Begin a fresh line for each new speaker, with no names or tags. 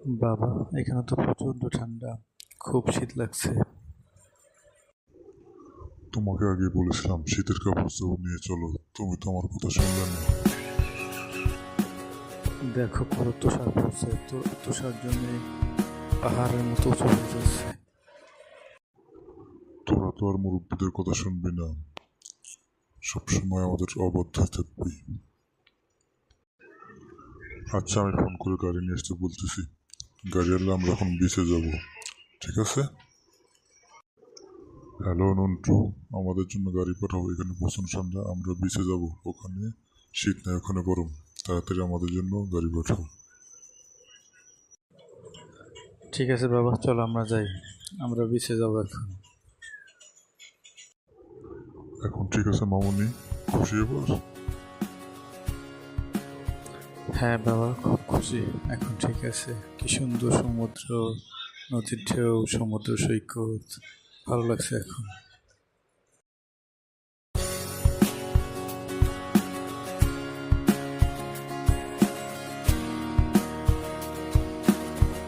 বাবা, এখানে তো প্রচণ্ড ঠান্ডা, খুব শীত লাগছে।
তোমাকে আগে বলেছিলাম শীতের কাপড় চোপড় নিয়ে চলো, তুমি তো আমার কথা শুনলে না।
দেখো কত তুষার পড়ছে, তো তুষার জন্য পাহাড়ের মতো উঁচু হয়ে যাচ্ছে।
তোরা তো আর মুরব্বীদের কথা শুনবি না, সবসময় আমাদের অবাধ্য থাকবি। আচ্ছা, আমি ফোন করে গাড়ি নিয়ে আসতে বলতেছি। গাড়ি আনলে আমরা এখন বিচে যাব, ঠিক আছে? হ্যালো নন্টু, আমাদের জন্য গাড়ি পাঠাও। এখানে প্রচন্ড ঠান্ডা, আমরা বিচে যাব। ওখানে শীত নাই, ওখানে গরম। তাড়াতাড়ি আমাদের জন্য গাড়ি পাঠাও।
ঠিক আছে বাবা, চলো আমরা যাই, আমরা বিচে যাবো এখন।
এখন ঠিক আছে মামুনি, খুশি এবার?
হ্যাঁ বাবা, খুব খুশি। এখন ঠিক আছে, কি সুন্দর সমুদ্র, নদীর ঢেউ, সমুদ্র সৈকত, ভালো লাগছে এখন।